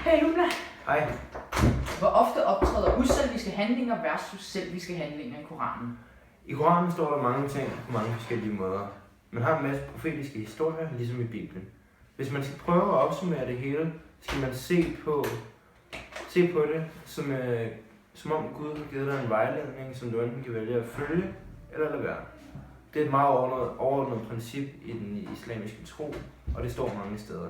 Hey Luna, Hej. hvor ofte optræder uselviske handlinger versus selviske handlinger i Koranen? I Koranen står der mange ting på mange forskellige måder. Man har en masse profetiske historier, ligesom i Bibelen. Hvis man skal prøve at opsummere det hele, skal man se på det, som om Gud har givet dig en vejledning, som du enten kan vælge at følge eller lade være. Det er et meget overordnet princip i den islamiske tro, og det står mange steder.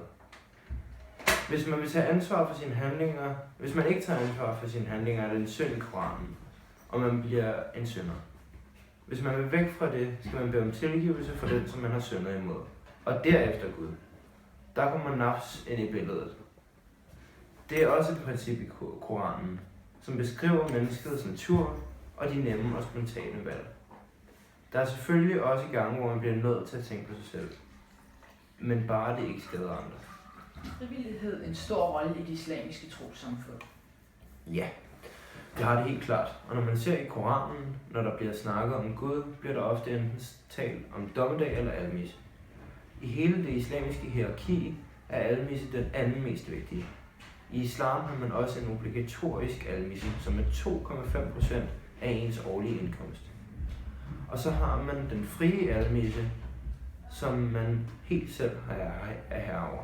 Hvis man vil tage ansvar for sine handlinger, hvis man ikke tager ansvar for sine handlinger, er det en synd i Koranen, og man bliver en synder. Hvis man vil væk fra det, skal man bede om tilgivelse for den, som man har syndet imod. Og derefter Gud. Der kommer nafs ind i billedet. Det er også et princip i Koranen, som beskriver menneskets natur og de nemme og spontane valg. Der er selvfølgelig også gange, hvor man bliver nødt til at tænke på sig selv. Men bare det ikke skader andre. Frivillighed en stor rolle i det islamiske trossamfund. Ja, det har det helt klart. Og når man ser i Koranen, når der bliver snakket om Gud, bliver der ofte enten talt om dommedag eller almisse. I hele det islamiske hierarki er almisse den anden mest vigtige. I islam har man også en obligatorisk almisse, som er 2,5% af ens årlige indkomst. Og så har man den frie almisse, som man helt selv er herre over.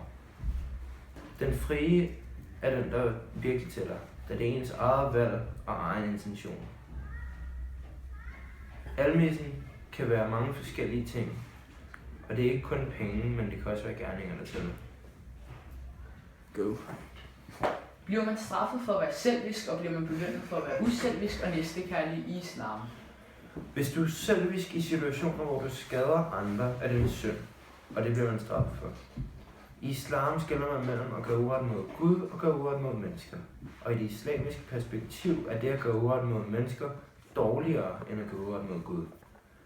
Den frie er den, der virkelig tæller, da det er ens eget valg og egen intention. Almissen kan være mange forskellige ting, og det er ikke kun penge, men det kan også være gerninger, der tæller. Go. Bliver man straffet for at være selvisk, og bliver man belønnet for at være uselvisk og næstekærlig i islam? Hvis du er selvisk i situationer, hvor du skader andre, er det en synd, og det bliver man straffet for. I islam skelner man mellem at gøre uret mod Gud og gøre uret mod mennesker. Og i det islamiske perspektiv er det at gøre uret mod mennesker dårligere end at gøre uret mod Gud.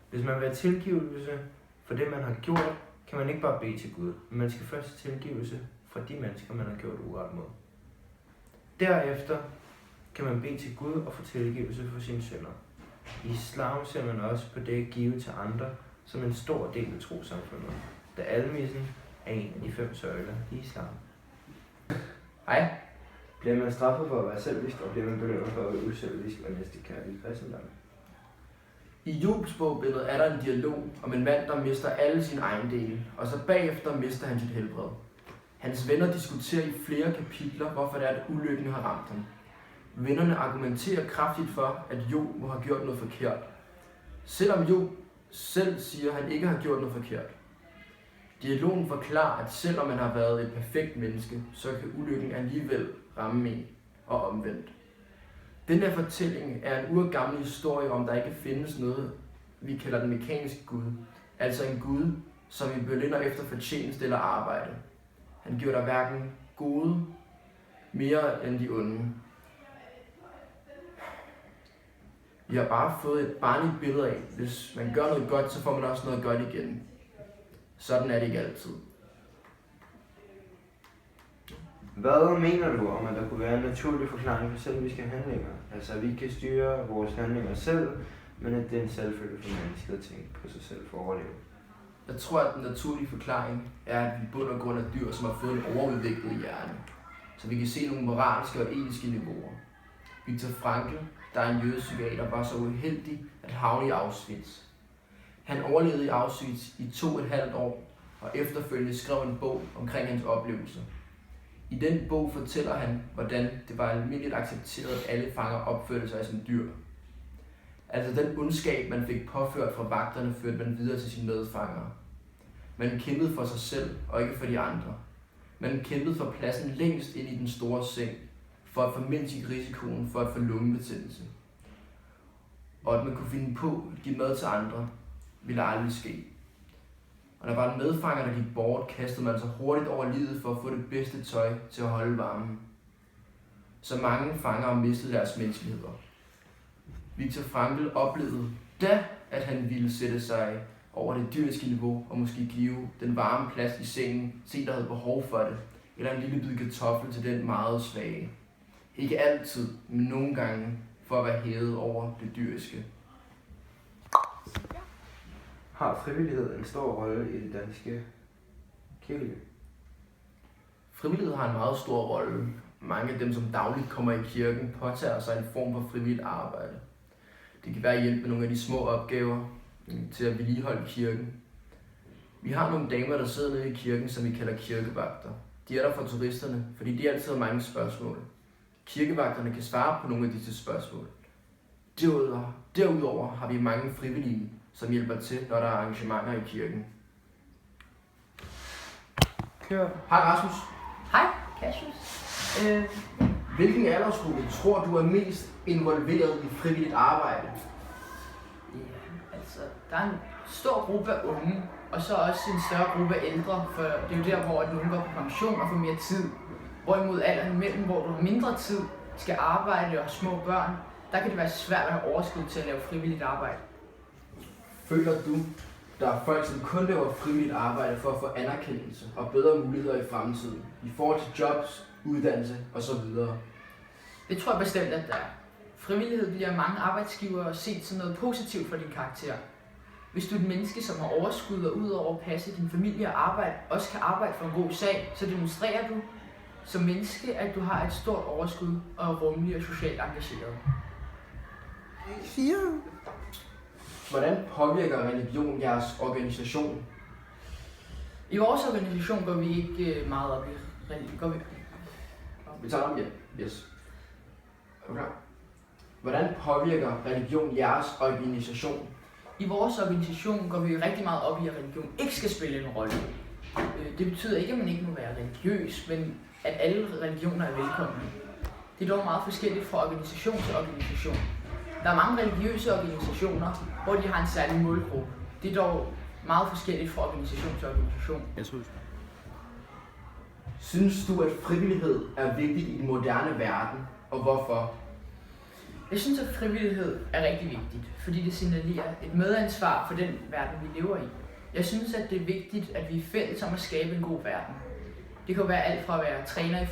Hvis man vil have tilgivelse for det, man har gjort, kan man ikke bare bede til Gud, men man skal først have tilgivelse fra de mennesker, man har gjort uret mod. Derefter kan man bede til Gud og få tilgivelse for sine synder. I islam ser man også på det at give til andre som en stor del af trossamfundet, da almissen er en af de 5 søjler i islam. Hej. Bliver man straffet for at være selvisk, og bliver man belønnet for at være uselvisk og næstekærlig i kristendom? I Jobs bogbillede er der en dialog om en mand, der mister alle sine ejendele, og så bagefter mister han sit helbred. Hans venner diskuterer i flere kapitler, hvorfor det er, at ulykken har ramt ham. Vennerne argumenterer kraftigt for, at Job må have gjort noget forkert, selvom Job selv siger, at han ikke har gjort noget forkert. Dialogen forklarer, at selvom man har været et perfekt menneske, så kan ulykken alligevel ramme en og omvendt. Den her fortælling er en urgammel historie om, der ikke findes noget, vi kalder den mekaniske Gud. Altså en Gud, som vi belønner efter fortjeneste eller arbejde. Han giver dig hverken gode mere end de onde. Vi har bare fået et barnligt billede af, hvis man gør noget godt, så får man også noget godt igen. Sådan er det ikke altid. Hvad mener du om, at der kunne være en naturlig forklaring for selviske handlinger? Altså, at vi kan styre vores handlinger selv, men at det er en selvfølge for mennesket at tænke på sig selv for at overleve. Jeg tror, at den naturlige forklaring er, at vi i bund og grund er dyr, som har fået en overudviklet hjerne. Så vi kan se nogle moralske og etiske niveauer. Viktor Frankl, der er en jødepsykiater, var så uheldig at havne i Auschwitz. Han overlevede i Auschwitz i 2,5 år, og efterfølgende skrev en bog omkring hans oplevelse. I den bog fortæller han, hvordan det var almindeligt accepteret, at alle fanger opførte sig som dyr. Altså den ondskab, man fik påført fra vagterne, førte man videre til sine medfangere. Man kæmpede for sig selv, og ikke for de andre. Man kæmpede for pladsen længst ind i den store seng, for at formindske risikoen for at få lungebetændelse. Og at man kunne finde på at give mad til andre, ville aldrig ske. Og der var en medfanger, der gik bort, kastede man sig hurtigt over livet for at få det bedste tøj til at holde varmen. Så mange fangere mistede deres menneskeligheder. Viktor Frankl oplevede da, at han ville sætte sig over det dyriske niveau og måske give den varme plads i sengen, se der havde behov for det, eller en lille bid kartoffel til den meget svage. Ikke altid, men nogle gange for at være hævet over det dyriske. Har frivillighed en stor rolle i det danske kirkeliv? Frivillighed har en meget stor rolle Mange af dem, som dagligt kommer i kirken, påtager sig en form for frivilligt arbejde. Det kan være at hjælpe med nogle af de små opgaver til at vedligeholde kirken. Vi har nogle damer, der sidder nede i kirken, som vi kalder kirkevagter. De er der for turisterne, fordi de altid har mange spørgsmål. Kirkevagterne kan svare på nogle af disse spørgsmål. Derudover har vi mange frivillige, som hjælper til, når der er arrangementer i kirken. Kør. Hej Rasmus. Hej, Cassius. Hvilken aldersgruppe tror du er mest involveret i frivilligt arbejde? Ja, altså, der er en stor gruppe af unge, og så også en større gruppe af ældre, for det er jo der, hvor nogen går på pension og får mere tid. Hvorimod alderen imellem, hvor du har mindre tid, skal arbejde og har små børn, der kan det være svært at have overskud til at lave frivilligt arbejde. Føler du, der er folk, som kun laver frivilligt arbejde for at få anerkendelse og bedre muligheder i fremtiden, i forhold til jobs, uddannelse osv.? Det tror jeg bestemt, at der er. Frivillighed bliver mange arbejdsgivere set som noget positivt for din karakter. Hvis du er et menneske, som har overskud og udover at passe din familie og arbejde, også kan arbejde for en god sag, så demonstrerer du som menneske, at du har et stort overskud og er rummelig og socialt engageret. 4. Hvordan påvirker religion jeres organisation? I vores organisation går vi ikke meget op i religion. Vi tager dem igen. Yes. Okay. Hvordan påvirker religion jeres organisation? I vores organisation går vi rigtig meget op i, at religion ikke skal spille en rolle. Det betyder ikke, at man ikke må være religiøs, men at alle religioner er velkomne. Det er dog meget forskelligt fra organisation til organisation. Der er mange religiøse organisationer, hvor de har en særlig målgruppe. Det er dog meget forskelligt fra organisation til organisation. Synes du, at frivillighed er vigtigt i den moderne verden, og hvorfor? Jeg synes, at frivillighed er rigtig vigtigt, fordi det signalerer et medansvar for den verden, vi lever i. Jeg synes, at det er vigtigt, at vi er fælles om at skabe en god verden. Det kan være alt fra at være træner i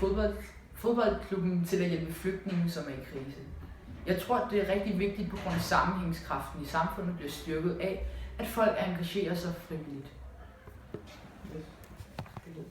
fodboldklubben til at hjælpe flygtninge, som er i krise. Jeg tror, at det er rigtig vigtigt på grund af sammenhængskraften i samfundet bliver styrket af, at folk engagerer sig frivilligt.